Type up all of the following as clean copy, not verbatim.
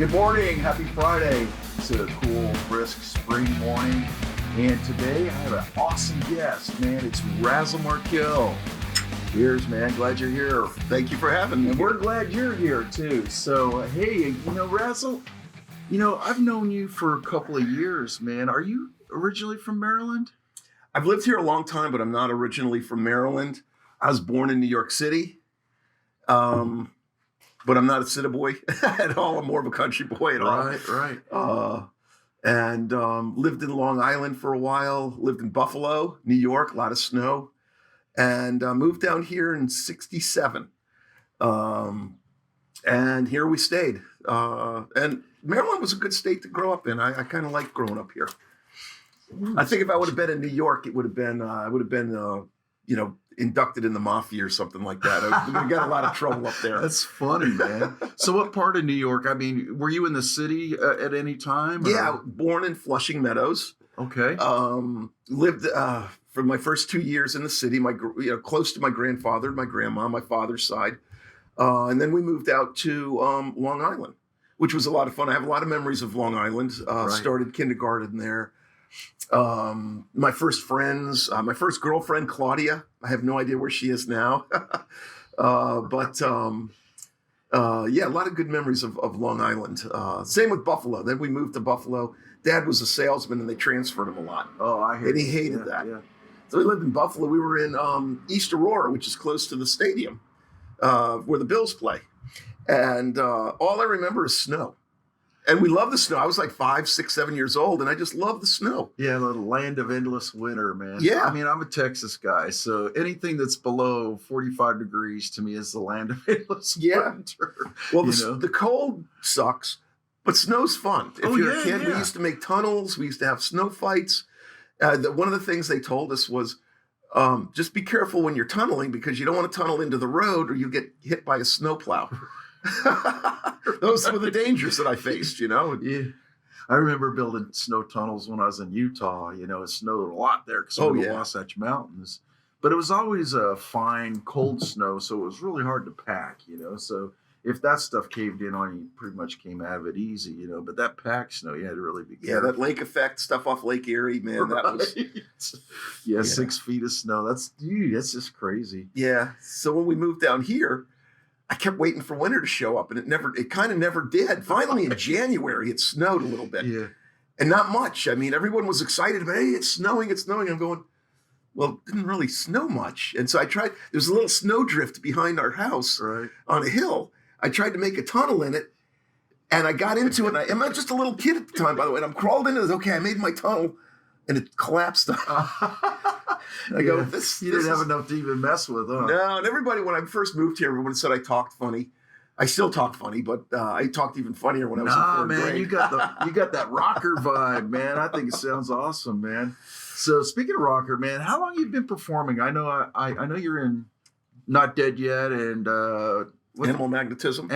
Good morning, happy Friday. It's a cool, brisk spring morning. And today I have an awesome guest, man. It's Razzle Markel. Cheers, man. Glad you're here. Thank you for having me. And we're glad you're here too. So, hey, Razzle, I've known you for a couple of years, man. Are you originally from Maryland? I've lived here a long time, but I'm not originally from Maryland. I was born in New York City. But I'm not a city boy at all. I'm more of a country boy at all. Right. And lived in Long Island for a while, lived in Buffalo, New York, a lot of snow, and moved down here in 1967. And here we stayed. And Maryland was a good state to grow up in. I kind of liked growing up here. I think if I would have been in New York, it would have been, I would have been, inducted in the mafia or something like that. I would have got a lot of trouble up there. That's funny, man. So what part of New York? I mean, were you in the city at any time? Or? Yeah, born in Flushing Meadows. Okay. Lived for my first 2 years in the city, close to my grandfather, my grandma, my father's side. And then we moved out to Long Island, which was a lot of fun. I have a lot of memories of Long Island. Started kindergarten there. My first friends, my first girlfriend, Claudia. I have no idea where she is now. A lot of good memories of Long Island. Same with Buffalo. Then we moved to Buffalo. Dad was a salesman and they transferred him a lot. Oh, I hear. And he hated that. Yeah. So we lived in Buffalo. We were in East Aurora, which is close to the stadium where the Bills play. And all I remember is snow. And we love the snow. I was like 5, 6, 7 years old, and I just love the snow. Yeah, the land of endless winter, man. Yeah. I mean, I'm a Texas guy, so anything that's below 45 degrees to me is the land of endless winter. Well, the cold sucks, but snow's fun. If you're a kid, we used to make tunnels. We used to have snow fights. One of the things they told us was just be careful when you're tunneling because you don't want to tunnel into the road or you get hit by a snowplow. Those were the dangers that I faced, Yeah. I remember building snow tunnels when I was in Utah. It snowed a lot there because of the Wasatch Mountains. But it was always a fine, cold snow, so it was really hard to pack, So if that stuff caved in on you, pretty much came out of it easy, But that packed snow, you had to really be careful. Yeah, that lake effect stuff off Lake Erie, man, that was... 6 feet of snow. That's just crazy. Yeah, so when we moved down here, I kept waiting for winter to show up, and it kind of never did. Finally, in January, it snowed a little bit. Yeah. And not much. I mean, everyone was excited about, hey, it's snowing. I'm going, well, it didn't really snow much. And so I tried, there's a little snowdrift behind our house on a hill. I tried to make a tunnel in it, and I got into it. And I'm just a little kid at the time, by the way, and I'm crawled into it. Okay, I made my tunnel, and it collapsed. I go, you didn't have enough to even mess with, huh? No, and everybody, when I first moved here, everyone said I talked funny. I still talk funny, but I talked even funnier when I was in third grade. You got that rocker vibe, man. I think it sounds awesome, man. So speaking of rocker, man, how long you been performing? I know I know you're in Not Dead Yet and Animal Magnetism.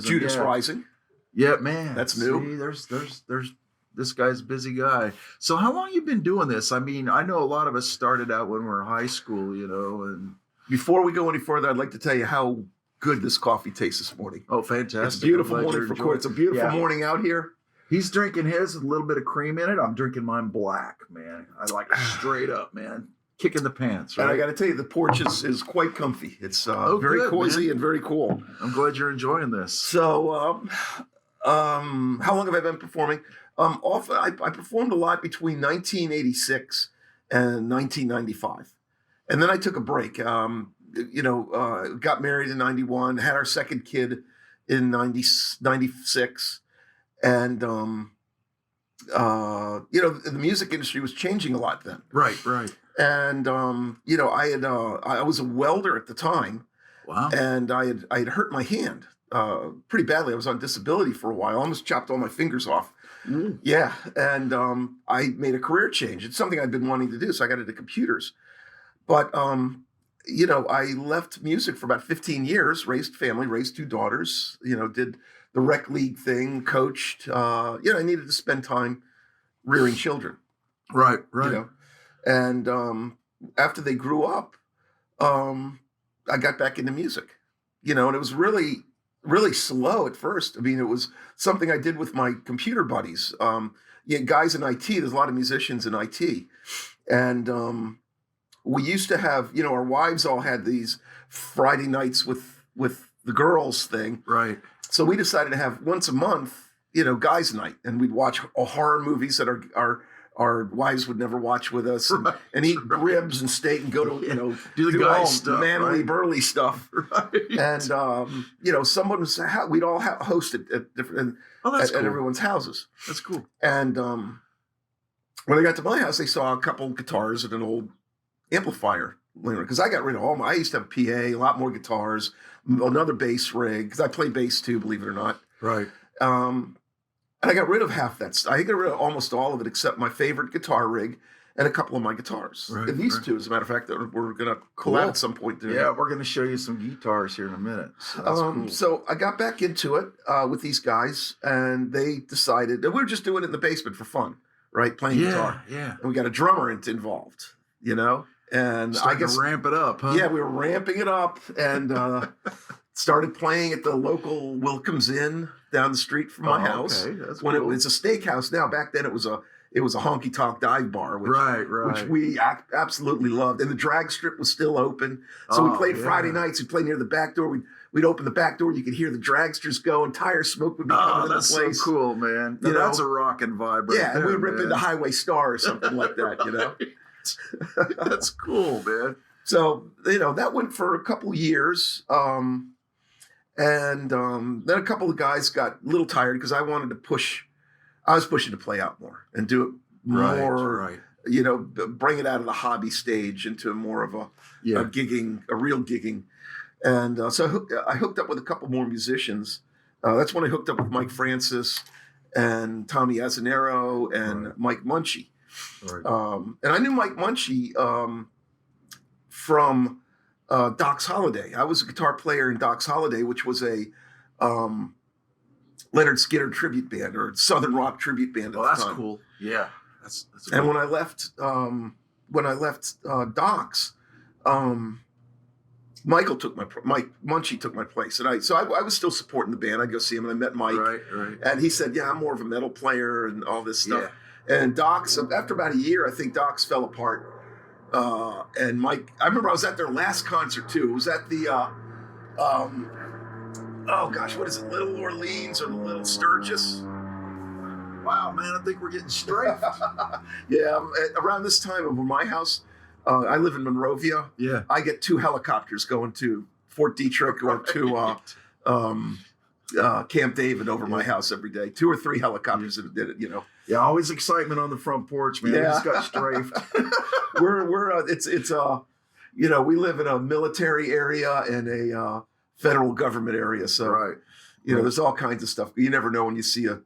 Judas Rising. Yeah, man. That's new. See, there's this guy's a busy guy. So how long you been doing this? I mean, I know a lot of us started out when we were in high school, and before we go any further, I'd like to tell you how good this coffee tastes this morning. Oh, fantastic. It's a beautiful morning for court. It's a beautiful morning out here. He's drinking his with a little bit of cream in it. I'm drinking mine black, man. I like it straight up, man. Kicking the pants, right? And I got to tell you, the porch is quite comfy. It's very cozy and very cool. I'm glad you're enjoying this. So, how long have I been performing? I performed a lot between 1986 and 1995. And then I took a break. Got married in 91, had our second kid in 96. And, the music industry was changing a lot then. Right. And, I was a welder at the time. Wow. And I had hurt my hand pretty badly. I was on disability for a while. I almost chopped all my fingers off. Mm. Yeah. And I made a career change. It's something I've been wanting to do. So I got into computers. But, I left music for about 15 years, raised family, raised 2 daughters, did the rec league thing, coached. I needed to spend time rearing children. Right. And after they grew up, I got back into music, and it was really really slow at first. I mean, it was something I did with my computer buddies. Guys in IT, there's a lot of musicians in IT. And we used to have, our wives all had these Friday nights with the girls thing. Right. So we decided to have once a month, guys' night. And we'd watch horror movies that our wives would never watch with us, and eat ribs and steak and go to, do the guy stuff, manly, right? burly stuff. Right. And, someone was, we'd all hosted at different, at everyone's houses. That's cool. And when I got to my house, they saw a couple guitars and an old amplifier. Because I got rid of I used to have a PA, a lot more guitars, another bass rig, because I play bass too, believe it or not. Right. And I got rid of half that stuff. I got rid of almost all of it except my favorite guitar rig and a couple of my guitars. Right, and these two, as a matter of fact, that we're going to pull out at some point. Yeah, we're going to show you some guitars here in a minute. So, that's cool. So I got back into it with these guys, and they decided that we were just doing it in the basement for fun, right? Playing guitar. Yeah. And we got a drummer involved, And I guess ramp it up, huh? Yeah, we were ramping it up and started playing at the local Wilkins Inn down the street from my house. Okay. That's when cool. it's a steakhouse now. Back then it was a honky tonk dive bar, which we absolutely loved. And the drag strip was still open, so we played Friday nights. We played near the back door. We'd open the back door. You could hear the dragsters go, and tire smoke would be coming into the place. So cool, man. That's a rockin' vibe, right? Yeah, and we'd rip into Highway Star or something like that. That's cool, man. So, that went for a couple years. And then a couple of guys got a little tired because I was pushing to play out more and do it more, bring it out of the hobby stage into more of a real gigging. And so I hooked up with a couple more musicians. That's when I hooked up with Mike Francis and Tommy Azzanero and Mike Munchie. Right. And I knew Mike Munchie from Doc's Holiday. I was a guitar player in Doc's Holiday, which was a Leonard Skinner tribute band or Southern rock tribute band. Oh, that's cool. Yeah, that's cool. And when I left Doc's, Mike Munchie took my place, and I was still supporting the band. I'd go see him, and I met Mike, right. And he said, "Yeah, I'm more of a metal player and all this stuff." Yeah. And Doc's, after about a year, I think Doc's fell apart. And Mike, I remember I was at their last concert too. It was at the, what is it? Little Orleans or the Little Sturgis? Wow, man, I think we're getting strafed. Yeah, around this time over my house, I live in Monrovia. Yeah. I get 2 helicopters going to Fort Detrick or to Camp David over my house every day. 2 or 3 helicopters that did it, Yeah, always excitement on the front porch, man. Yeah. We just got strafed. We live in a military area and a federal government area, so there's all kinds of stuff. You never know when you see a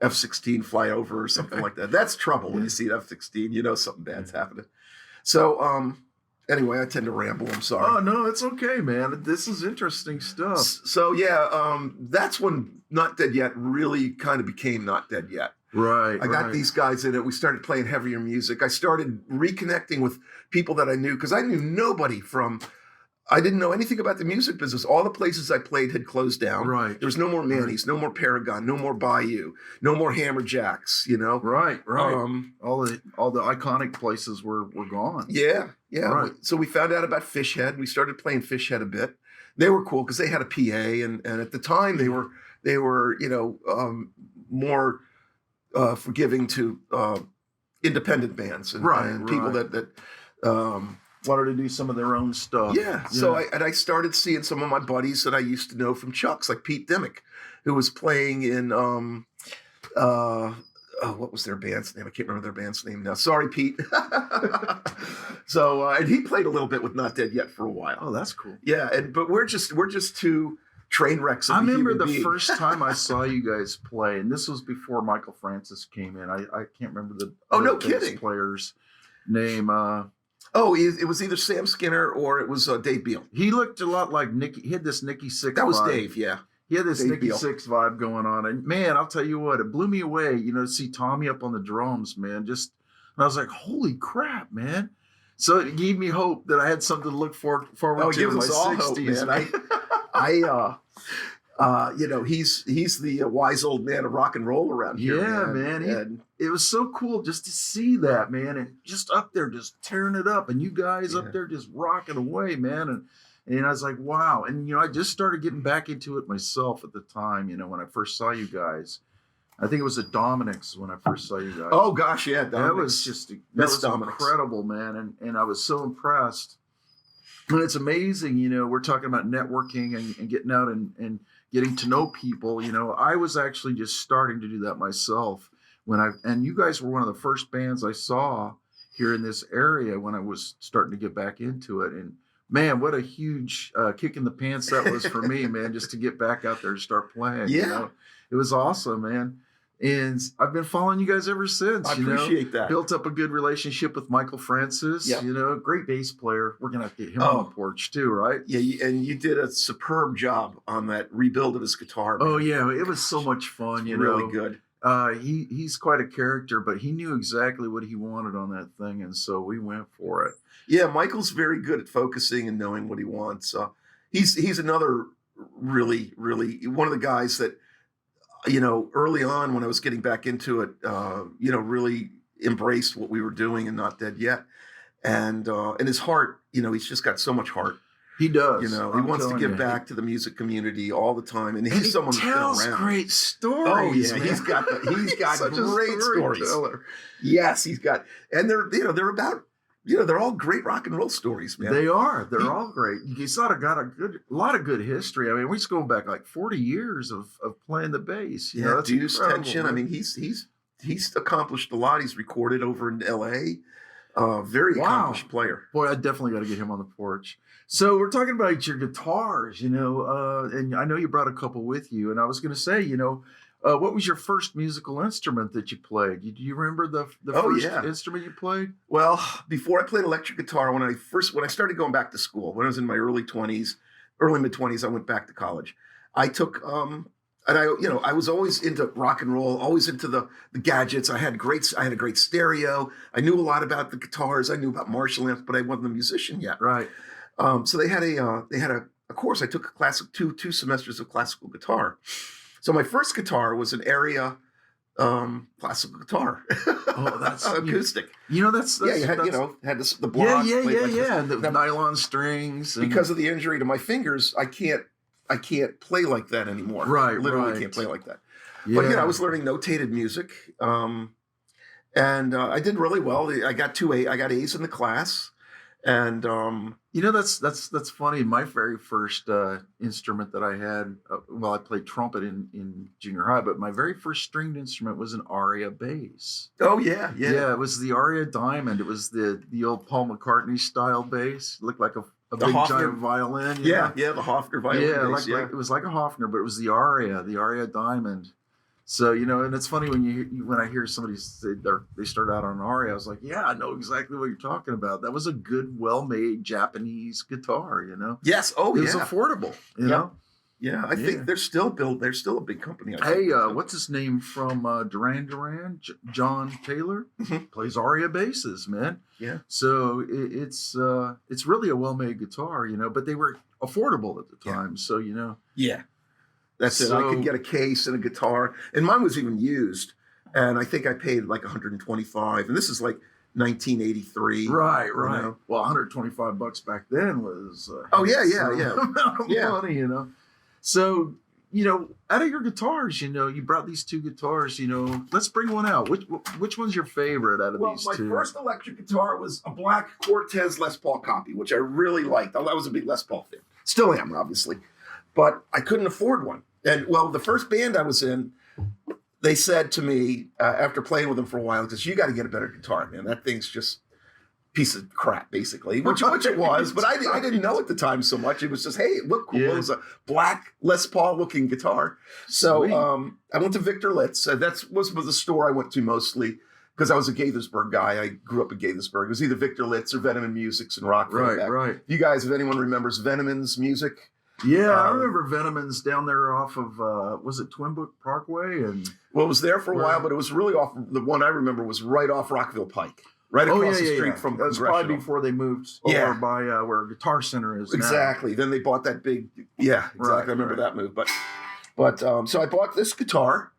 F-16 fly over or something like that. That's trouble when you see an F-16. Something bad's happening. So anyway, I tend to ramble. I'm sorry. Oh no, it's okay, man. This is interesting stuff. So that's when Not Dead Yet really kind of became Not Dead Yet. Right. I got these guys in it. We started playing heavier music. I started reconnecting with people that I knew because I knew nobody I didn't know anything about the music business. All the places I played had closed down. Right. There was no more Manny's, no more Paragon, no more Bayou, no more Hammerjacks, Right. All the iconic places were gone. Yeah. Right. So we found out about Fishhead. We started playing Fishhead a bit. They were cool because they had a PA, and at the time they were more forgiving to independent bands and people that wanted to do some of their own stuff. Yeah. So I started seeing some of my buddies that I used to know from Chuck's, like Pete Dimmick, who was playing in what was their band's name? I can't remember their band's name now. Sorry, Pete. So and he played a little bit with Not Dead Yet for a while. Oh, that's cool. Yeah, but we're just 2 train wrecks of I remember the first time I saw you guys play, and this was before Michael Francis came in. I can't remember the player's name. It was either Sam Skinner or it was Dave Beal. He looked a lot like Nicky. He had this Nicky Six. That was Dave, yeah. He had this Nicky Six vibe going on, and man, I'll tell you what, it blew me away. To see Tommy up on the drums, man. And I was like, holy crap, man! So it gave me hope that I had something to look forward to in my 60s. Hope, man. He's the wise old man of rock and roll around here. Yeah, man. It was so cool just to see that, man, and just up there, just tearing it up, and you guys up there just rocking away, man. And I was like, wow. And I just started getting back into it myself at the time. When I first saw you guys, I think it was at Dominic's when I first saw you guys. Oh gosh, yeah, Dominic's. That was incredible, man, and I was so impressed. And it's amazing, we're talking about networking and getting out and getting to know people. I was actually just starting to do that myself and you guys were one of the first bands I saw here in this area when I was starting to get back into it. And man, what a huge kick in the pants that was for me, man, just to get back out there and start playing. Yeah. It was awesome, man. And I've been following you guys ever since. I appreciate that. Built up a good relationship with Michael Francis. Yeah. Great bass player. We're gonna have to get him on the porch too, right? Yeah, and you did a superb job on that rebuild of his guitar. Man. Oh yeah, it was so much fun. Really good. He's quite a character, but he knew exactly what he wanted on that thing, and so we went for it. Yeah, Michael's very good at focusing and knowing what he wants. He's another really, really one of the guys that. Early on when I was getting back into it, really embraced what we were doing and Not Dead Yet. And his heart, he's just got so much heart. He does. He wants to give back to the music community all the time. And he's someone who's been around. He tells great stories. Oh yeah, man. he's got great stories. Yes, he's got, and they're about, they're all great rock and roll stories, man. They are. They're all great. You sort of got a lot of good history. I mean, we're just going back like 40 years of playing the bass. That's Deuce Tension. Man. I mean, he's accomplished a lot. He's recorded over in L.A. Very accomplished player. Boy, I definitely got to get him on the porch. So we're talking about your guitars, and I know you brought a couple with you. And I was going to say, what was your first musical instrument that you played? Do you remember the first instrument you played? Well, before I played electric guitar, when I started going back to school, when I was in my early mid-20s, I went back to college. I took I was always into rock and roll, always into the gadgets. I had a great stereo. I knew a lot about the guitars. I knew about Marshall amps, but I wasn't a musician yet. Right. So they had a course. I took two semesters of classical guitar. So my first guitar was an area classical guitar. Oh, that's acoustic. That's you had the block. Yeah. The nylon strings. Because of the injury to my fingers, I can't play like that anymore. Right, literally can't play like that. Yeah. But I was learning notated music, and I did really well. I got A's in the class. And that's funny. My very first instrument that I had, I played trumpet in junior high, but my very first stringed instrument was an aria bass. Oh yeah. It was the Aria Diamond. It was the old Paul McCartney style bass. It looked like a big Hofner. giant violin. The Hofner violin. Bass, it was like a Hofner, but it was the Aria Diamond. So, and it's funny when I hear somebody say they start out on an aria, I was like, yeah, I know exactly what you're talking about. That was a good, well-made Japanese guitar, Yes. Oh, it was affordable, you know? Yeah, I think they're still a big company. What's his name from Duran Duran? John Taylor plays aria basses, man. Yeah. So it's really a well-made guitar, but they were affordable at the time. So, Yeah. That's it. I could get a case and a guitar, and mine was even used. And I think I paid like $125, and this is like 1983. Right. Well, $125 back then was money, So out of your guitars, you brought these two guitars. Let's bring one out. Which one's your favorite out of these two? My first electric guitar was a black Cortez Les Paul copy, which I really liked. I was a big Les Paul fan. Still am, obviously, but I couldn't afford one. And the first band I was in, they said to me after playing with them for a while, because you got to get a better guitar, man. That thing's just a piece of crap, basically, which it was. But I didn't know at the time so much. It was just, hey, it looked cool. Yeah. It was a black Les Paul looking guitar. So I went to Victor Litz. That was the store I went to mostly because I was a Gaithersburg guy. I grew up in Gaithersburg. It was either Victor Litz or Venom Musics in Rockville. Right. If anyone remembers Venom's music. Yeah, I remember Venomans down there off of, was it Twin Brook Parkway? It was there for a while, but it was really off, the one I remember was right off Rockville Pike, right across the street from That was probably before they moved over by where Guitar Center is Exactly. now. Then they bought that big, exactly. I remember that move. But But so I bought this guitar.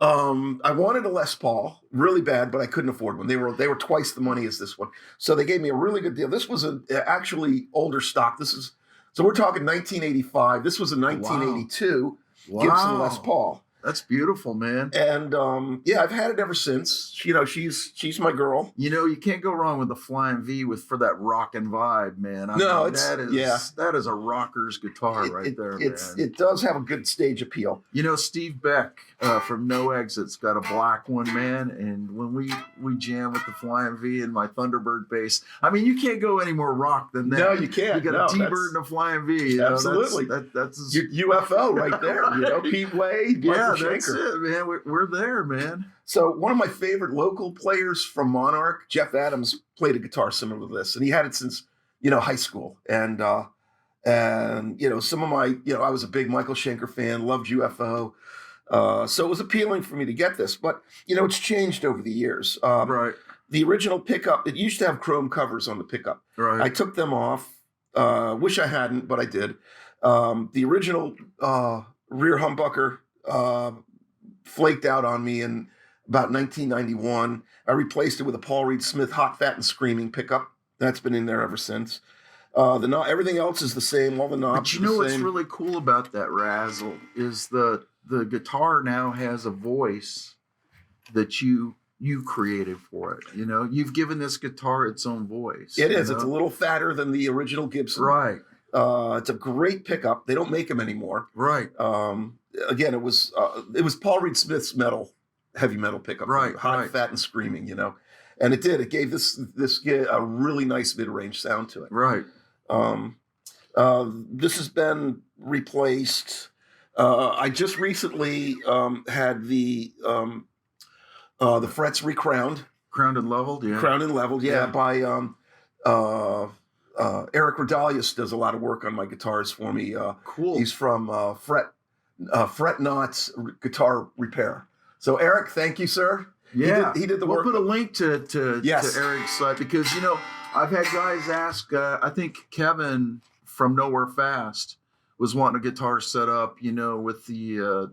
I wanted a Les Paul really bad, but I couldn't afford one. They were twice the money as this one. So they gave me a really good deal. This was actually older stock. So we're talking 1985. This was a 1982 Gibson Les Paul. That's beautiful, man. And I've had it ever since. You know, she's my girl. You know, you can't go wrong with the Flying V for that rockin' vibe, man. I mean, that is a rocker's guitar there, man. It does have a good stage appeal. You know, Steve Beck from No Exit's got a black one, man. And when we jam with the Flying V and my Thunderbird bass, I mean, you can't go any more rock than that. No, you can't. You got a T-Bird and a Flying V. You absolutely. Know, that's UFO right there. You know, Pete Wade. Yeah, that's it, man. We're there, man. So one of my favorite local players from Monarch, Jeff Adams, played a guitar similar to this, and he had it since high school. And some of my I was a big Michael Schenker fan, loved UFO, so it was appealing for me to get this. But it's changed over the years. Right. The original pickup, it used to have chrome covers on the pickup. Right. I took them off. Wish I hadn't, but I did. The original rear humbucker flaked out on me in about 1991. I replaced it with a Paul Reed Smith Hot, Fat, and Screaming pickup. That's been in there ever since. Everything else is the same. All the knobs. But what's really cool about that Razzle is the guitar now has a voice that you created for it. You've given this guitar its own voice. It is. It's a little fatter than the original Gibson. Right. It's a great pickup. They don't make them anymore. Right. Again, it was Paul Reed Smith's heavy metal pickup. Right. Hot, Fat, and Screaming. And it did. It gave this a really nice mid-range sound to it. Right. This has been replaced. I just recently had the frets recrowned. Crowned and leveled. Yeah. Crowned and leveled. Yeah. By Eric Redelius does a lot of work on my guitars for me. Cool. He's from Fret Knots Guitar Repair. So Eric, thank you, sir. Yeah, he did the work. We'll put a link to Eric's site because I've had guys ask. I think Kevin from Nowhere Fast was wanting a guitar set up, with the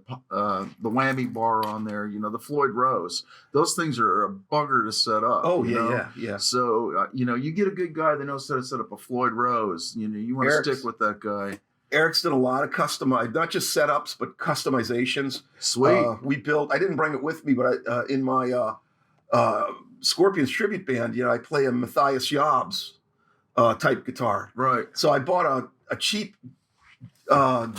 whammy bar on there, the Floyd Rose. Those things are a bugger to set up. Oh, yeah. So, you get a good guy that knows how to set up a Floyd Rose. You want to stick with that guy. Eric's done a lot of not just setups, but customizations. Sweet. I didn't bring it with me, but in my Scorpions tribute band, I play a Matthias Jobs type guitar. Right. So I bought a cheap Chipson,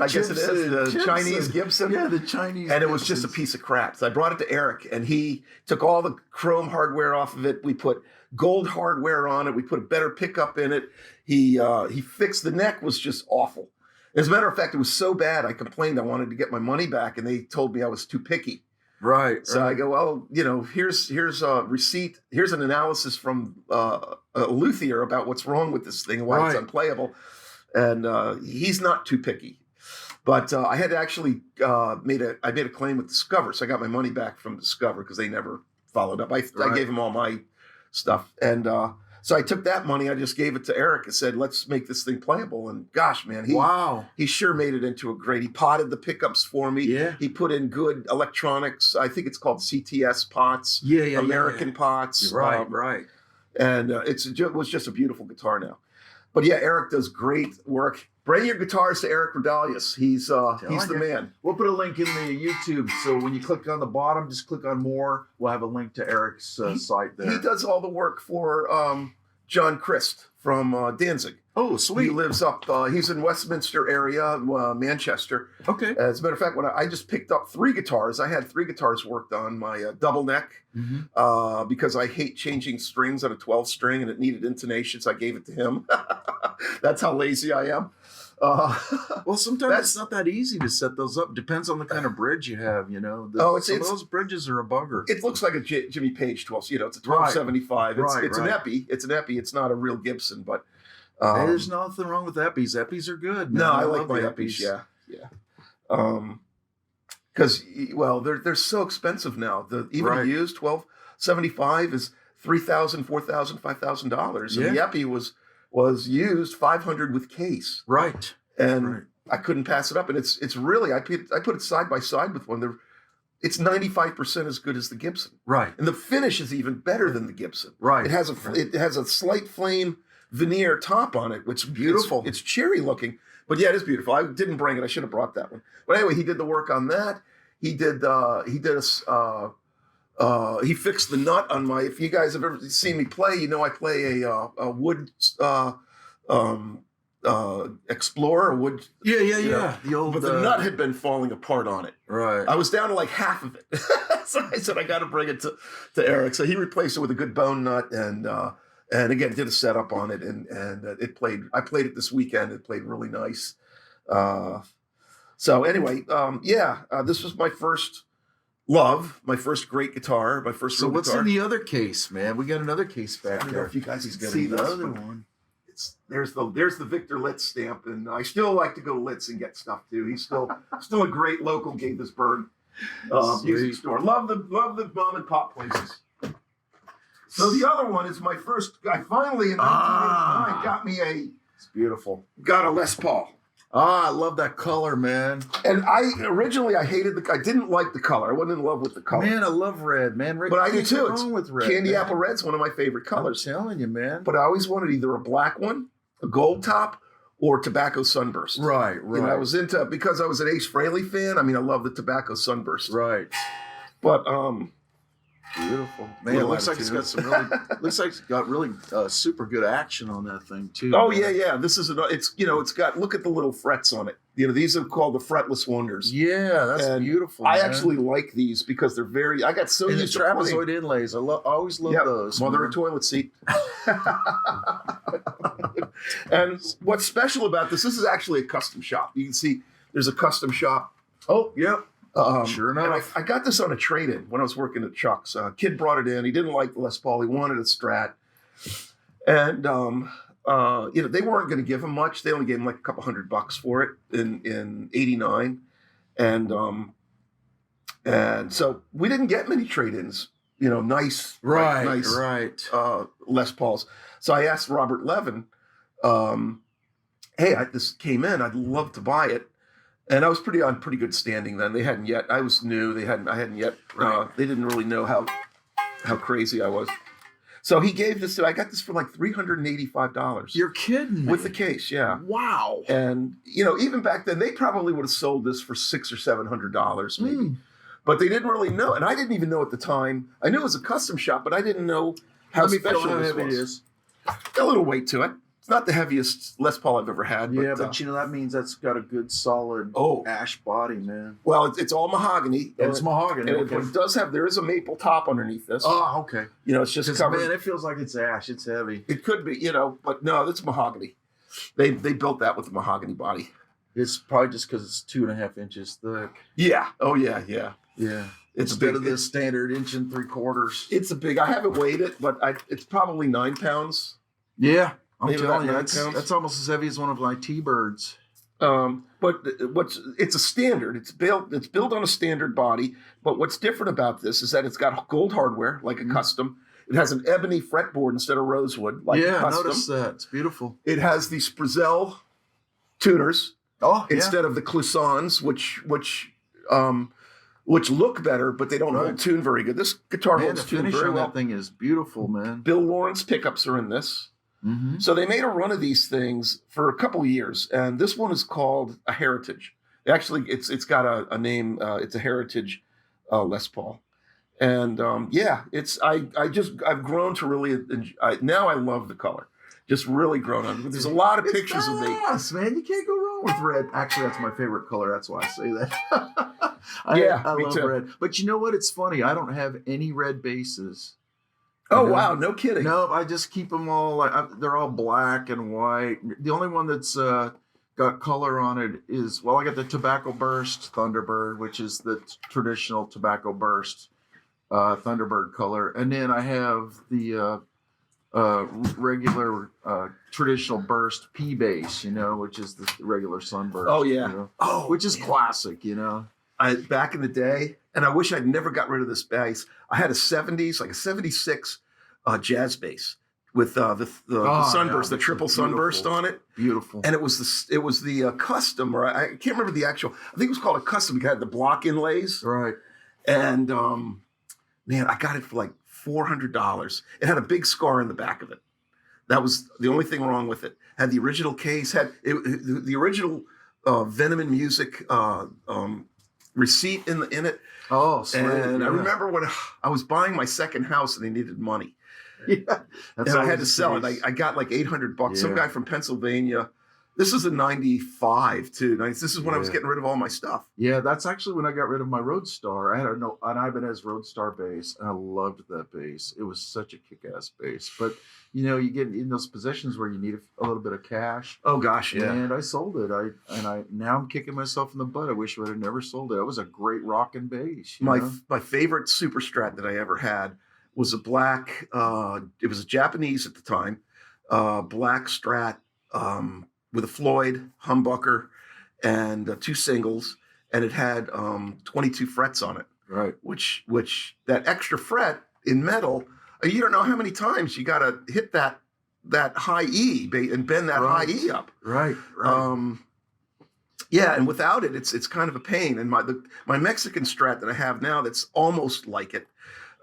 I guess it is, the Chinese Gibson. Yeah, the Chinese. And it was just a piece of crap. So I brought it to Eric, and he took all the chrome hardware off of it. We put gold hardware on it. We put a better pickup in it. He fixed the neck, was just awful. As a matter of fact, it was so bad, I complained I wanted to get my money back, and they told me I was too picky. Right. So I go, well, here's a receipt. Here's an analysis from a luthier about what's wrong with this thing and why it's unplayable. And he's not too picky. But I had actually made a claim with Discover, so I got my money back from Discover because they never followed up. I gave him all my stuff, and so I took that money. I just gave it to Eric and said, "Let's make this thing playable." And gosh, man, he sure made it into a great. He potted the pickups for me. Yeah, he put in good electronics. I think it's called CTS pots. American pots. Right. And it was just a beautiful guitar now. But yeah, Eric does great work. Bring your guitars to Eric Redelius. He's the man. We'll put a link in the YouTube. So when you click on the bottom, just click on more. We'll have a link to Eric's site there. He does all the work for John Christ from Danzig. Oh, sweet. He lives up, he's in Westminster area, Manchester. Okay. As a matter of fact, when I just picked up 3 guitars, I had 3 guitars worked on, my double neck, because I hate changing strings on a 12 string and it needed intonation, so I gave it to him. That's how lazy I am. Well, sometimes it's not that easy to set those up. Depends on the kind of bridge you have, some of those bridges are a bugger. It looks like a Jimmy Page 12, it's a 1275. It's an Epi. It's an Epi. It's not a real Gibson, but there's nothing wrong with Epis. Epis are good, man. No, I like my Epis. Yeah. Because they're so expensive now. Even used 1275 is $3,000, $4,000, $5,000, and the Epi was used $500 with case. Right. and I couldn't pass it up. And it's really I put it side by side with one. It's 95% as good as the Gibson. Right. And the finish is even better than the Gibson. Right. It has a slight flame veneer top on it, which is beautiful. It's cherry looking. But yeah, it is beautiful. I didn't bring it. I should have brought that one. But anyway, he did the work on that. He fixed the nut on my. If you guys have ever seen me play, you know I play a wood Explorer, wood. Yeah. The old. But the nut had been falling apart on it. Right. I was down to like half of it, so I said I got to bring it to Eric. So he replaced it with a good bone nut, and again did a setup on it, and it played. I played it this weekend. It played really nice. So anyway, this was my first love, my first great guitar, my first. So real what's guitar. in the other case, man? We got another case back I don't know there. if you guys can See the this, other but one. there's the Victor Litz stamp, and I still like to go to Litz and get stuff too. He's still a great local Gaithersburg music store. Love the mom and pop places. So the other one is my first. I finally in 1989 It's beautiful. got a Les Paul. I love that color, man. And I didn't like the color. I wasn't in love with the color. Man, I love red, man. Red, But I do can't too. go It's wrong with red. Candy man. apple red's one of my favorite colors. I'm telling you, man. But I always wanted either a black one, a gold top, or tobacco sunburst. Right. You know, I was into, because I was an Ace Frehley fan. I mean, I love the tobacco sunburst. Right. But beautiful, man. It looks like it's got some really. Looks like it's got really super good action on that thing too. oh man. yeah. This is it's got, look at the little frets on it. You know, these are called the fretless wonders. Yeah, that's And beautiful. I man. actually like these because they're very. I got so And the used to playing. trapezoid inlays. I always love those. Mother man. of toilet seat. And what's special about this is actually a custom shop. You can see there's a custom shop. Oh, yep. Sure and enough. I got this on a trade-in when I was working at Chuck's. A kid brought it in. He didn't like the Les Paul. He wanted a Strat. And, they weren't going to give him much. They only gave him like a couple $100 for it in 89. And so we didn't get many trade-ins, nice, Right. Les Pauls. So I asked Robert Levin, hey, this came in. I'd love to buy it. And I was on pretty good standing then. They hadn't yet. I was new. I hadn't yet. They didn't really know how crazy I was. So he gave this to. I got this for like $385. You're kidding me. With the case, yeah. Wow. And even back then, they probably would have sold this for $600 or $700 maybe. But they didn't really know, and I didn't even know at the time. I knew it was a custom shop, but I didn't know how special this heavy was. it is. Got a little weight to it. It's not the heaviest Les Paul I've ever had. Yeah, but that means that's got a good solid ash body, man. Well, it's all mahogany. It's mahogany. And there is a maple top underneath this. Oh, okay. It's just covered. Man, it feels like it's ash. It's heavy. It could be, but no, it's mahogany. They built that with the mahogany body. It's probably just because it's 2.5 inches thick. Yeah. Oh, yeah. Yeah. It's Instead of the standard 1 3/4. It's a big. I haven't weighed it, but it's probably 9 pounds. Yeah. I'm Maybe telling you, about 9 pounds. that's almost as heavy as one of my T-birds. But it's a standard. It's built on a standard body. But what's different about this is that it's got gold hardware, like a custom. It has an ebony fretboard instead of rosewood, like a custom. Yeah, notice that. It's beautiful. It has these Sprezel tuners instead of the Cloussons, which look better, but they don't hold tune very good. This guitar holds tune very well. That thing is beautiful, man. Bill Lawrence pickups are in this. Mm-hmm. So they made a run of these things for a couple of years, and this one is called a Heritage. Actually, it's got a name. It's a Heritage Les Paul, and I've grown to really now I love the color. Just really grown on it. There's a lot of pictures of me. Yes, man, you can't go wrong with red. Actually, that's my favorite color. That's why I say that. I me love too. red. But you know what? It's funny. I don't have any red bases. Oh, wow. No kidding. No, I just keep them all they're all black and white. The only one that's got color on it is, I got the Tobacco Burst Thunderbird, which is the traditional Tobacco Burst Thunderbird color. And then I have the regular traditional Burst P bass, which is the regular Sunburst. Oh, yeah. Which is classic, Back in the day, and I wish I'd never got rid of this bass. I had a 70s, like a 76 jazz bass, with the sunburst, yeah, the triple sunburst on it. Beautiful. And it was the custom, or I can't remember the actual. I think it was called a custom. It had the block inlays, Right. and man, I got it for like $400. It had a big scar in the back of it. That was the only thing wrong with it. Had the original case, the original Venom and Music receipt in it. Oh, sweet. And yeah. I remember when I was buying my second house and they needed money. Yeah, and I had to sell it. I got like $800. Yeah. Some guy from Pennsylvania. This is in '95 too. This is when I was getting rid of all my stuff. Yeah, that's actually when I got rid of my Roadstar. I had an Ibanez Roadstar bass, and I loved that bass. It was such a kick-ass bass. But you get in those positions where you need a little bit of cash. Oh gosh, yeah. And I sold it. Now I'm kicking myself in the butt. I wish I would have never sold it. It was a great rockin' bass. My favorite Super Strat that I ever had was a black. It was a Japanese at the time, black Strat. With a Floyd humbucker and 2 singles, and it had 22 frets on it. Right. Which that extra fret in metal, you don't know how many times you got to hit that high E and bend that high E up. Right. Yeah, and without it, it's kind of a pain. And my Mexican Strat that I have now, that's almost like it,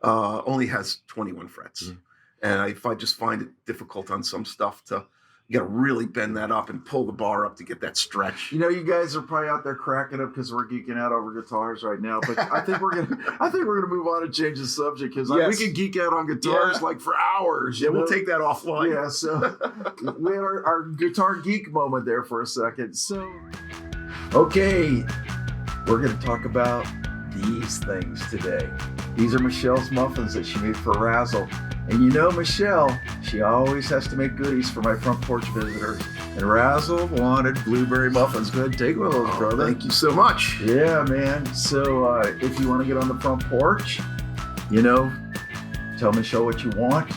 only has 21 frets. Mm. And I just find it difficult on some stuff you got to really bend that up and pull the bar up to get that stretch. You guys are probably out there cracking up because we're geeking out over guitars right now. But I think we're gonna move on and change the subject because we can geek out on guitars like for hours. Yeah, we'll take that offline. Yeah, so we had our guitar geek moment there for a second. So, okay, we're gonna talk about these things today. These are Michelle's muffins that she made for Razzle. And Michelle, she always has to make goodies for my Front Porch visitors. And Razzle wanted blueberry muffins. Go ahead and take one of those, brother. Thank you so much. Yeah, man. So if you want to get on the Front Porch, tell Michelle what you want,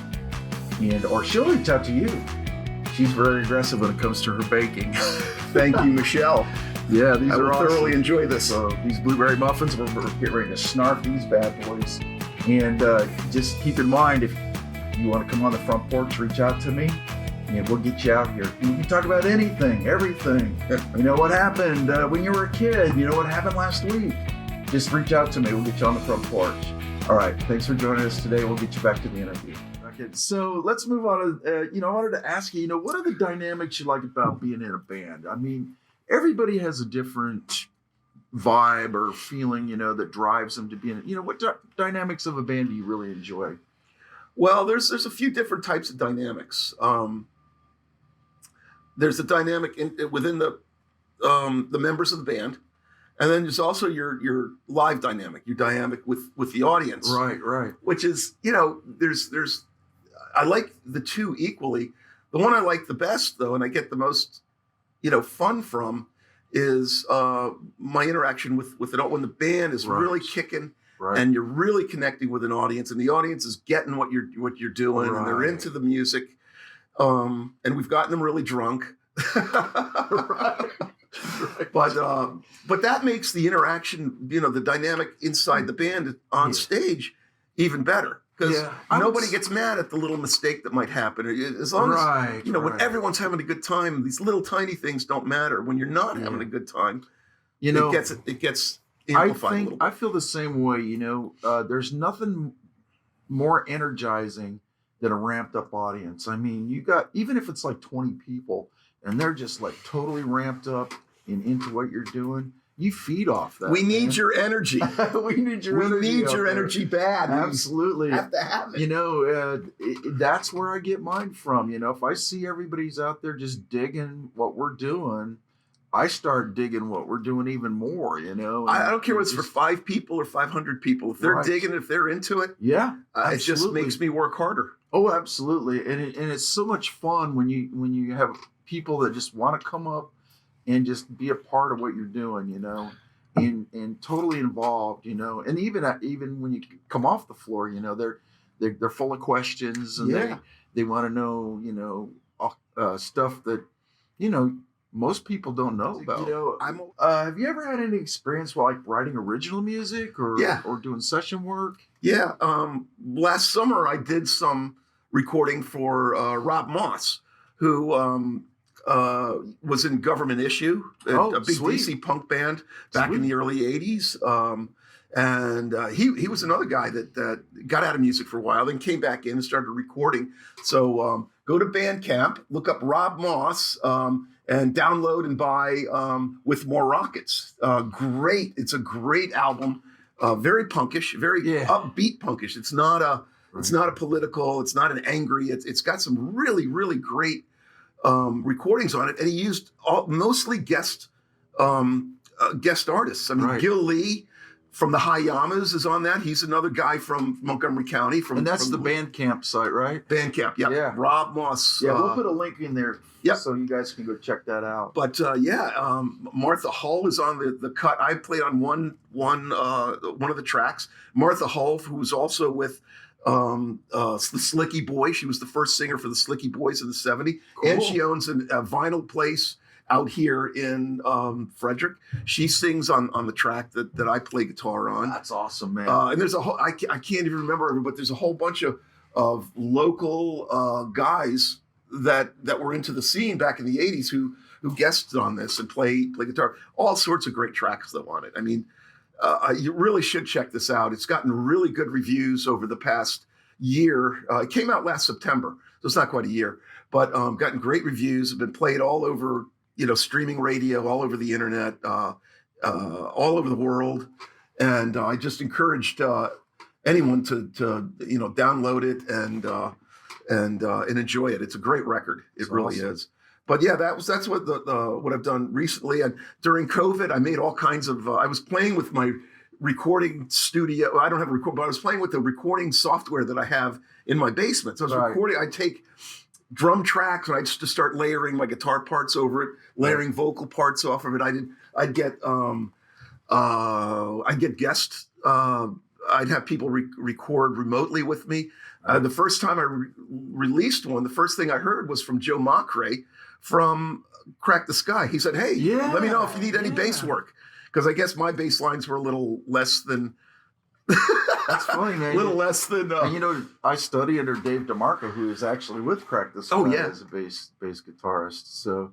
or she'll reach out to you. She's very aggressive when it comes to her baking. Thank you, Michelle. Yeah, these are awesome. Thoroughly enjoy this. So these blueberry muffins, we're getting ready to snarf these bad boys. And just keep in mind, if you want to come on the Front Porch, reach out to me, and we'll get you out here. We can talk about anything, everything. What happened when you were a kid? What happened last week? Just reach out to me. We'll get you on the Front Porch. All right. Thanks for joining us today. We'll get you back to the interview. Okay. So let's move on. I wanted to ask you, what are the dynamics you like about being in a band? I mean, everybody has a different vibe or feeling, that drives them to be in it. What dynamics of a band do you really enjoy? Well, there's a few different types of dynamics. There's a dynamic within the members of the band, and then there's also your live dynamic, your dynamic with the audience. Right. Which is, there's I like the two equally. The one I like the best, though, and I get the most, fun from, is my interaction with when the band is really kicking. Right. And you're really connecting with an audience, and the audience is getting what you're doing, and they're into the music. And we've gotten them really drunk. Right. But that makes the interaction, the dynamic inside the band on stage even better, because nobody gets mad at the little mistake that might happen. As long as when everyone's having a good time, these little tiny things don't matter. When you're not having a good time, it gets. I feel the same way. There's nothing more energizing than a ramped up audience. I mean, even if it's like 20 people and they're just like totally ramped up and into what you're doing, you feed off that. We need your energy. We need your energy bad. Absolutely. We have to have it. That's where I get mine from. If I see everybody's out there just digging what we're doing, I start digging what we're doing even more, I don't care whether it's for 5 people or 500 people. If they're digging, if they're into it, it just makes me work harder. Oh, absolutely. And it's so much fun when you have people that just want to come up and just be a part of what you're doing, and totally involved, and even when you come off the floor, they're full of questions, and they want to know, stuff that, most people don't know about. Have you ever had any experience with writing original music or doing session work? Yeah. Last summer I did some recording for Rob Moss, who was in Government Issue, a big sweet. DC punk band back in the early 80s. And he was another guy that got out of music for a while, then came back in and started recording. So go to Bandcamp, look up Rob Moss, and download and buy With More Rockets. Great. It's a great album. Very punkish, very upbeat punkish. It's not a political, it's not an angry, it's got some really, really great recordings on it. And he used mostly guest artists. I mean, Gil Lee from the Hayamas is on that. He's another guy from Montgomery County. And that's the Bandcamp site, right? Bandcamp, yeah. Rob Moss. Yeah, we'll put a link in there so you guys can go check that out. But Martha Hull is on the cut. I played on one of the tracks. Martha Hull, who was also with the Slicky Boys. She was the first singer for the Slicky Boys in the 70s. Cool. And she owns a vinyl place out here in Frederick. She sings on the track that I play guitar on. That's awesome, man. And there's a whole, I can't even remember, but there's a whole bunch of local guys that were into the scene back in the 80s who guested on this and play guitar. All sorts of great tracks though on it. I mean, you really should check this out. It's gotten really good reviews over the past year. It came out last September, so it's not quite a year, but gotten great reviews. Have been played all over, streaming radio, all over the internet, all over the world. And I just encouraged anyone to download it and enjoy it. It's a great record. It really is. But yeah, that's what what I've done recently. And during COVID, I made all kinds of. I was playing with my recording studio. I don't have a record, but I was playing with the recording software that I have in my basement. So I was recording. I take drum tracks and I just start layering my guitar parts over it, layering vocal parts off of it. I'd get guests. I'd have people record remotely with me. The first time I released one, the first thing I heard was from Joe Margaret from Crack the Sky. He said, "Hey, let me know if you need any bass work," because I guess my bass lines were a little less than. That's funny, man. A little less than. And I study under Dave DeMarco, who is actually with Crack the Sky as a bass guitarist. So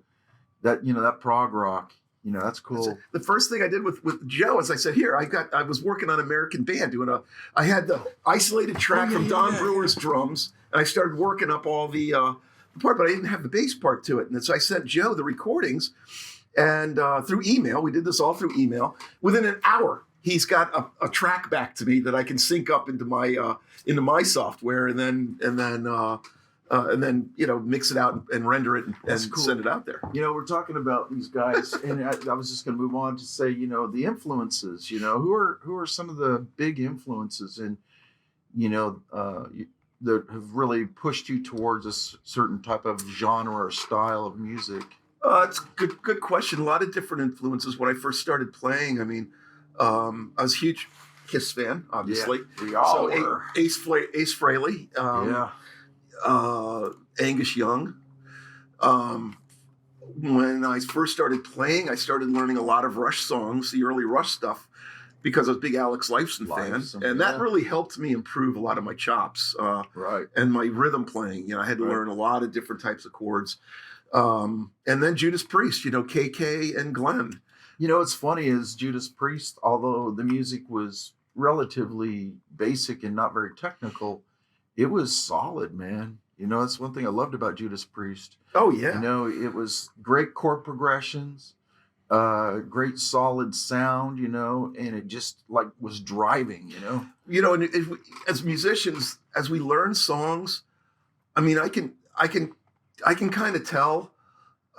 that that prog rock. That's cool. The first thing I did with Joe is I said, here, I was working on American Band I had the isolated track from Don Brewer's drums, and I started working up all the part, but I didn't have the bass part to it. And so I sent Joe the recordings, and through email, we did this all through email. Within an hour, he's got a track back to me that I can sync up into my software, and then mix it out and render it and send it out there. We're talking about these guys, and I was just going to move on to say, the influences. Who are some of the big influences in, that have really pushed you towards a certain type of genre or style of music? It's a good question. A lot of different influences. When I first started playing, I mean, I was a huge Kiss fan, obviously. Yeah, we all were. Ace Frehley. Angus Young. When I first started playing, I started learning a lot of Rush songs, the early Rush stuff, because I was a big Alex Lifeson fan. And that really helped me improve a lot of my chops and my rhythm playing. I had to learn a lot of different types of chords. And then Judas Priest, KK and Glenn. What's funny is Judas Priest, although the music was relatively basic and not very technical, it was solid, man. That's one thing I loved about Judas Priest. Oh, yeah. It was great chord progressions, great solid sound, and it just was driving, And as musicians, as we learn songs, I mean, I can kind of tell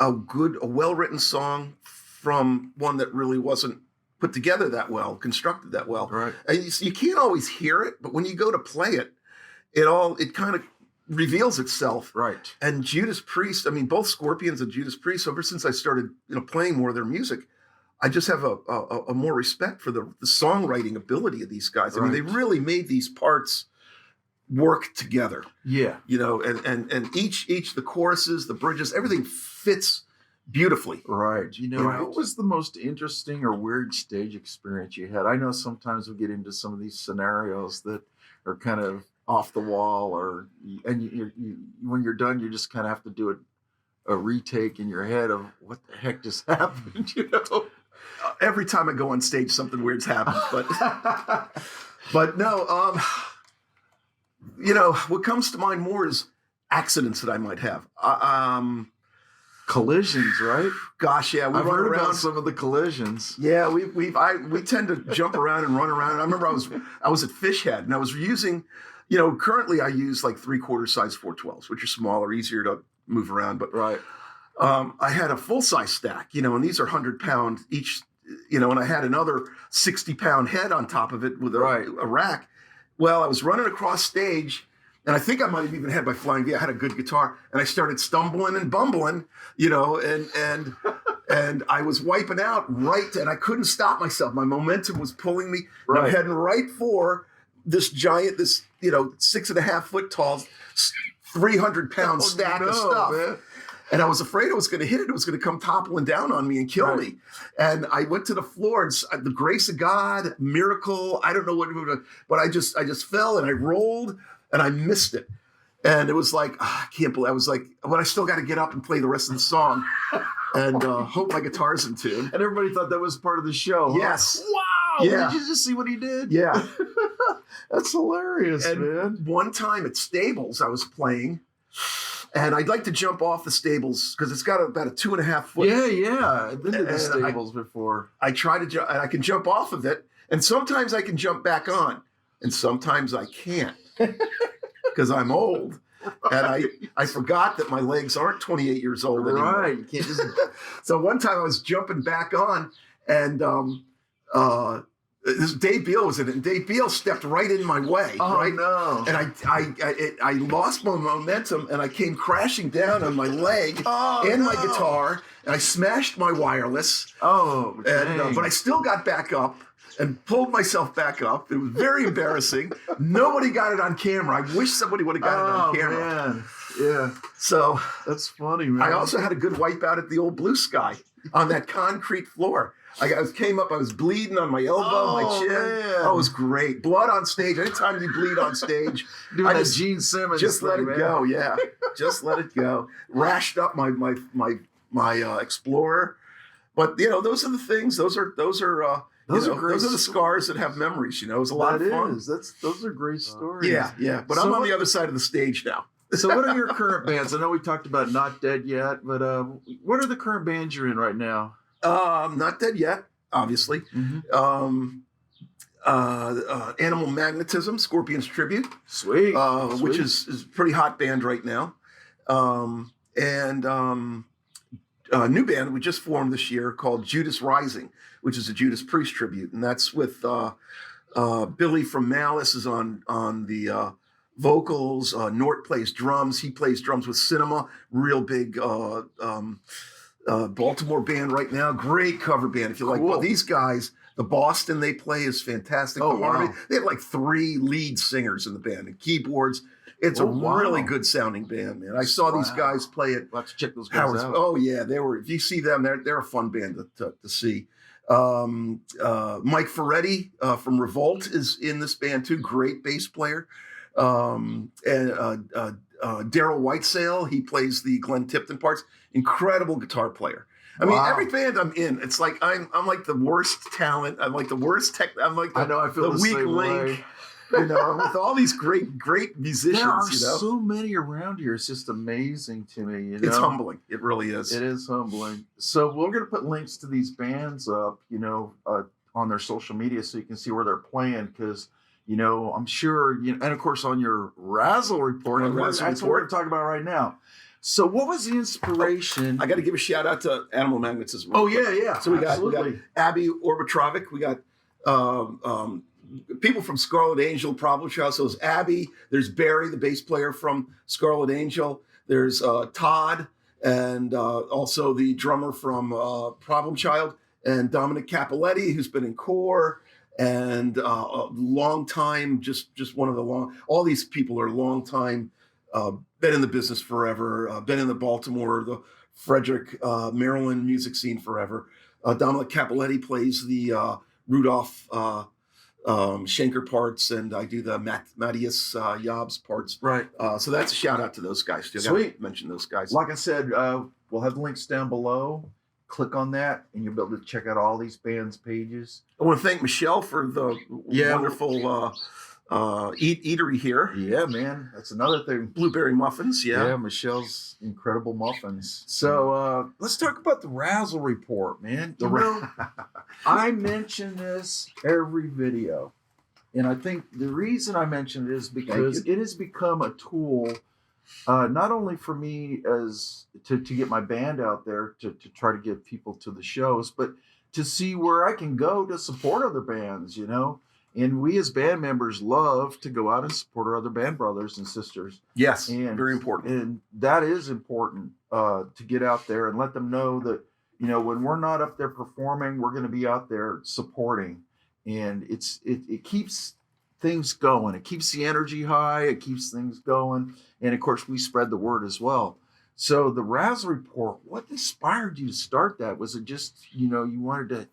a well-written song from one that really wasn't put together that well, constructed that well. Right. And you can't always hear it, but when you go to play it, it kind of reveals itself. Right. And Judas Priest, I mean, both Scorpions and Judas Priest, ever since I started, playing more of their music, I just have a more respect for the songwriting ability of these guys. I mean, they really made these parts work together. Yeah. And each the choruses, the bridges, everything fits beautifully. Right. What was the most interesting or weird stage experience you had? I know sometimes we get into some of these scenarios that are kind of off the wall, and you when you're done, you just kind of have to do a retake in your head of what the heck just happened, you know? Every time I go on stage, something weird's happened, but no, you know, what comes to mind more is accidents that I might have. Collisions, right? Gosh, yeah, I've heard about some of the collisions. Yeah, we tend to jump around and run around. I remember I was at Fish Head, and I was using, you know, currently I use like 3/4 size 412s, which are smaller, easier to move around. But right, I had a full size stack, you know, and these are 100-pound each, you know, and I had another 60-pound head on top of it with a rack. Well, I was running across stage. And I think I might have even had my flying V. I had a good guitar, and I started stumbling and bumbling, you know, and I was wiping out and I couldn't stop myself. My momentum was pulling me. Right. I'm heading right for this giant, you know, 6.5 foot tall, 300-pound stack of stuff. Man. And I was afraid I was going to hit it. It was going to come toppling down on me and kill me. And I went to the floor, and the grace of God, miracle, I don't know what, but I just fell and I rolled. And I missed it. And it was like, I can't believe, I was like, well, I still got to get up and play the rest of the song and hope my guitar's in tune. And everybody thought that was part of the show. Yes. Huh? Wow. Yeah. Did you just see what he did? Yeah. That's hilarious, and man. One time at Stables, I was playing, and I'd like to jump off the Stables because it's got about a 2.5 foot. Yeah. I've been to the Stables before. I try to jump, and I can jump off of it. And sometimes I can jump back on, and sometimes I can't. Because I'm old, and I forgot that my legs aren't 28 years old anymore. Right, you can't just. So one time I was jumping back on, and this Dave Beal was in it, and Dave Beal stepped right in my way. Oh right? no! And I lost my momentum, and I came crashing down on my leg and my guitar, and I smashed my wireless. Oh, and but I still got back up. And pulled myself back up. It was very embarrassing. Nobody got it on camera. I wish somebody would have got it on camera. Man. Yeah. So that's funny, man. I also had a good wipeout at the old Blue Sky on that concrete floor. I came up, I was bleeding on my elbow, my chin. Man. Oh, it was great. Blood on stage. Anytime you bleed on stage, doing that Gene Simmons. Just let it man. go. Yeah. Just let it go. Rashed up my Explorer. But you know, those are the things. Those are Those are the scars that have memories. You know, it was a lot of fun. Those are great stories. Yeah. But I'm on the other side of the stage now. So, what are your current bands? I know we talked about Not Dead Yet, but what are the current bands you're in right now? Not Dead Yet, obviously. Mm-hmm. Animal Magnetism, Scorpion's Tribute, sweet. Which is a pretty hot band right now. And a new band we just formed this year called Judas Rising, which is a Judas Priest tribute, and that's with Billy from Malice is on the vocals. Nort plays drums. He plays drums with Cinema, real big Baltimore band right now. Great cover band if you like. Well, these guys, the Boston they play is fantastic. Oh, wow. They have like 3 lead singers in the band and keyboards. It's a really good sounding band, man. I saw these guys play it. Let's check those guys out. Oh yeah, they were. If you see them, they're a fun band to see. Mike Ferretti from Revolt is in this band too. Great bass player. And Daryl Whitesail, he plays the Glenn Tipton parts. Incredible guitar player. I mean, every band I'm in, it's like I'm like the worst talent. I'm like the worst tech. I'm like I feel the weak link. Way. You know, with all these great musicians. There are you know? so many around here. It's just amazing to me. You know? It's humbling. It really is. It is humbling. So we're going to put links to these bands up, you know, on their social media so you can see where they're playing. Because, you know, I'm sure, and of course on your Razzle Report, that's what we're going to talk about right now. So what was the inspiration? I got to give a shout out to Animal Magnetism. Oh, yeah. So we got Abby Orbitrovic. We got people from Scarlet Angel, Problem Child. So it's Abby. There's Barry, the bass player from Scarlet Angel. There's Todd, and also the drummer from Problem Child, and Dominic Capoletti, who's been in Core, and a long time, just one of the all these people are long time, been in the business forever, been in the Baltimore, the Frederick, Maryland music scene forever. Dominic Capoletti plays the Rudolph Schenker parts, and I do the Matthias Jobs parts. Right. So that's a shout out to those guys too. Sweet. Mention those guys. Like I said, we'll have the links down below. Click on that, and you'll be able to check out all these bands' pages. I want to thank Michelle for the wonderful eatery here. Yeah, man, that's another thing. Blueberry muffins. Yeah, Michelle's incredible muffins. So let's talk about the Razzle Report, man. I mention this every video, and I think the reason I mention it is because it has become a tool. Not only for me as to get my band out there to try to get people to the shows, but to see where I can go to support other bands, you know. And we as band members love to go out and support our other band brothers and sisters. Yes, and very important. And that is important to get out there and let them know that, you know, when we're not up there performing, we're going to be out there supporting. And it keeps things going. It keeps the energy high. It keeps things going. And of course, we spread the word as well. So the Razzle Report, what inspired you to start that? Was it just, you know, you wanted to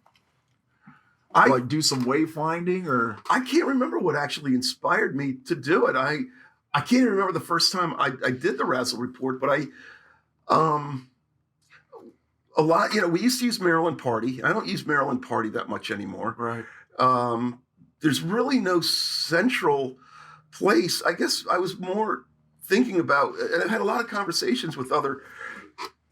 do some wayfinding, or? I can't remember what actually inspired me to do it. I can't even remember the first time I did the Razzle Report, but a lot, you know, we used to use Maryland Party. I don't use Maryland Party that much anymore. Right. There's really no central place. I guess I was more thinking about, and I've had a lot of conversations with other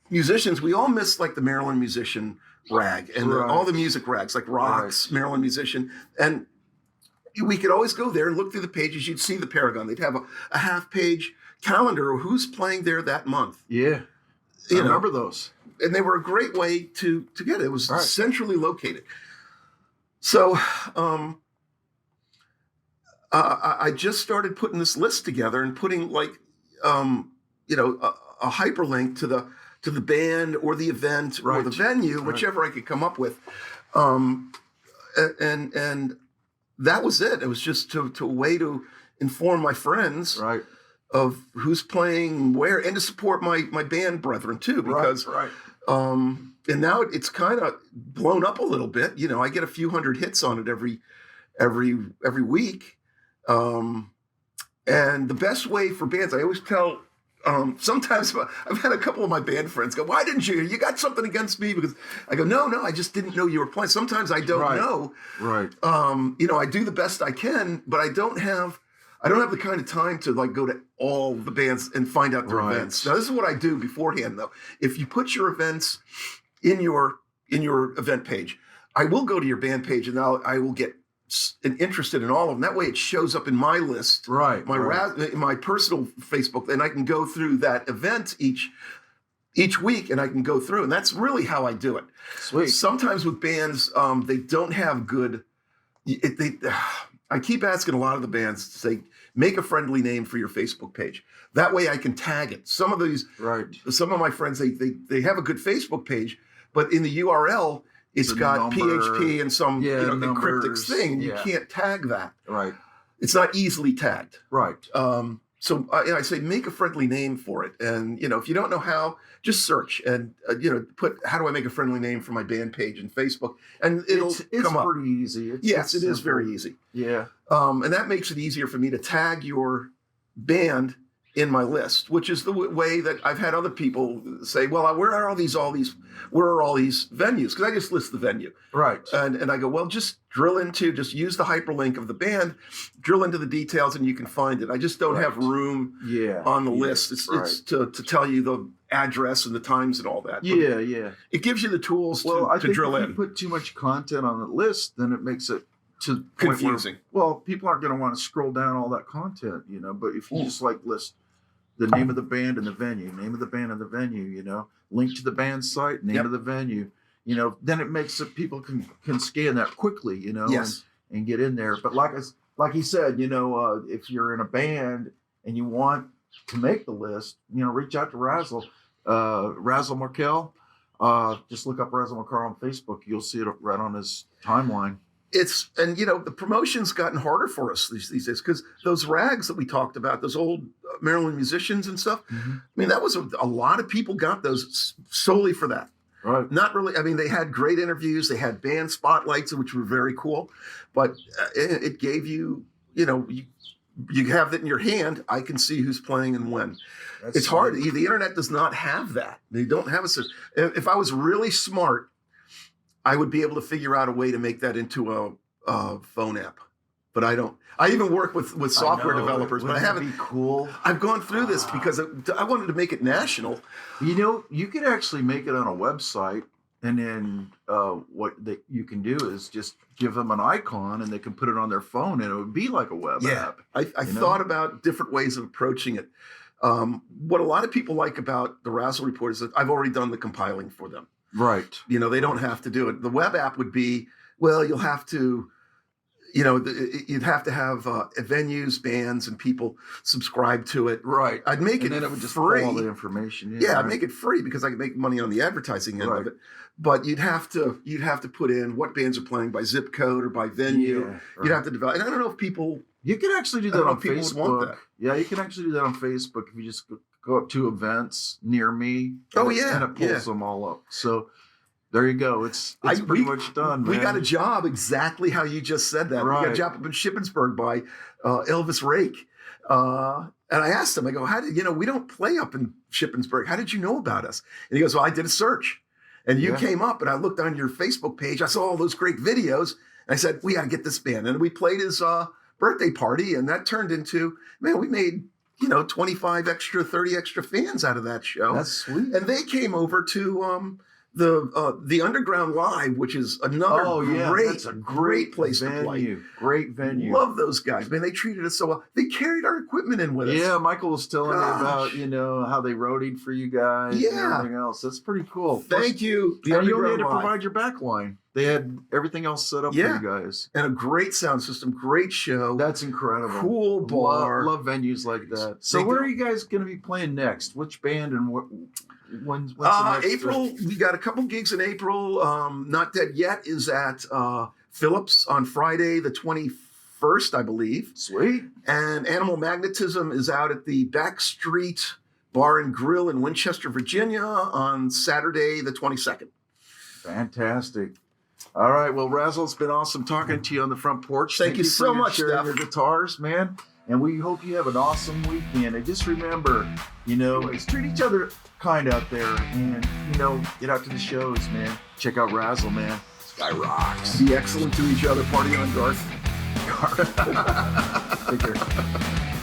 musicians. We all miss like the Maryland musician rag and all the music rags, like Rocks, Maryland musician. And we could always go there and look through the pages. You'd see the Paragon. They'd have a half-page calendar of who's playing there that month. Yeah, I remember those. And they were a great way to get it. It was centrally located. So I just started putting this list together and putting like, you know, a hyperlink to the band or the event or the venue, whichever I could come up with. And that was it. It was just a way to inform my friends of who's playing where, and to support my band brethren too, because and now it's kind of blown up a little bit. You know, I get a few hundred hits on it every week. And the best way for bands, I always tell, sometimes I've had a couple of my band friends go, "Why didn't you? You got something against me?" Because I go, no, I just didn't know you were playing. Sometimes I don't know. Right. You know, I do the best I can, but I don't have the kind of time to like go to all the bands and find out their events. Now, this is what I do beforehand, though. If you put your events in your event page, I will go to your band page and I will get interested in all of them. That way it shows up in my list, my personal Facebook, and I can go through that event each week, and I can go through, and that's really how I do it. Sweet. Sometimes with bands, they don't have good. I keep asking a lot of the bands to say, make a friendly name for your Facebook page. That way I can tag it. Some of my friends, they have a good Facebook page, but in the URL, it's got PHP and some cryptic thing, and you can't tag that. Right. It's not easily tagged. Right. So I say make a friendly name for it, and you know, if you don't know how, just search and put how do I make a friendly name for my band page in Facebook, and it'll come up. It's pretty easy. Yes, it is very easy. Yeah. And that makes it easier for me to tag your band in my list, which is the way that I've had other people say, well, where are all these venues? Because I just list the venue. Right. And I go, well, just use the hyperlink of the band, drill into the details, and you can find it. I just don't have room on the list. It's to tell you the address and the times and all that. Yeah. It gives you the tools to drill in. If you put too much content on the list, then it makes it confusing. People aren't going to want to scroll down all that content, you know, but if you just like list the name of the band and the venue, you know, link to the band site, name of the venue, you know, then it makes it people can scan that quickly, you know, and get in there. But like he said, you know, if you're in a band and you want to make the list, you know, reach out to Razzle Markel. Just look up Razzle Markel on Facebook. You'll see it right on his timeline. The promotion's gotten harder for us these days because those rags that we talked about, those old Maryland musicians and stuff. Mm-hmm. I mean, that was a lot of people got those solely for that. Right. Not really. I mean, they had great interviews. They had band spotlights, which were very cool. But it gave you, you have it in your hand. I can see who's playing and when. It's hard. The internet does not have that. They don't have a system. If I was really smart, I would be able to figure out a way to make that into a phone app. But I don't. I even work with software developers, but I haven't. Be cool. I've gone through this because I wanted to make it national. You could actually make it on a website, and then what you can do is just give them an icon, and they can put it on their phone, and it would be like a web app. I thought about different ways of approaching it. What a lot of people like about the Razzle Report is that I've already done the compiling for them. Right. They don't have to do it. The web app would be, well, you'll have to. You'd have to have venues, bands, and people subscribe to it. Right. I'd make and it then it would just free. pull all the information. Yeah, I'd make it free because I could make money on the advertising end of it. But you'd have to put in what bands are playing by zip code or by venue. Yeah, right. You'd have to develop. And I don't know if people. You can actually do that on Facebook. That. Yeah, you can actually do that on Facebook if you just go up to events near me. Oh, and it pulls them all up. So. There you go. It's pretty much done, man. We got a job exactly how you just said that. Right. We got a job up in Shippensburg by Elvis Rake. And I asked him, I go, how did, we don't play up in Shippensburg. How did you know about us? And he goes, well, I did a search. And you came up, and I looked on your Facebook page. I saw all those great videos. And I said, we got to get this band. And we played his birthday party. And that turned into, man, we made 25 extra, 30 extra fans out of that show. That's sweet. And they came over to the Underground Live, which is another great place to play. Great venue. Love those guys, man. They treated us so well. They carried our equipment in with us. Yeah, Michael was telling me about how they roadied for you guys and everything else. That's pretty cool. Thank you. You only had to provide your back line. They had everything else set up for you guys. And a great sound system, great show. That's incredible. Cool bar. Love venues like that. So where are you guys going to be playing next? Which band and when's the next April, we got a couple gigs in April. Not Dead Yet is at Phillips on Friday the 21st, I believe. Sweet. And Animal Magnetism is out at the Backstreet Bar and Grill in Winchester, Virginia on Saturday the 22nd. Fantastic. All right. Well, Razzle, it's been awesome talking to you on the front porch. Thank you so much, sharing Steph. your guitars, man. And we hope you have an awesome weekend. And just remember, treat each other kind out there. And, get out to the shows, man. Check out Razzle, man. This guy rocks. Be excellent to each other. Party on, Garth. Take care.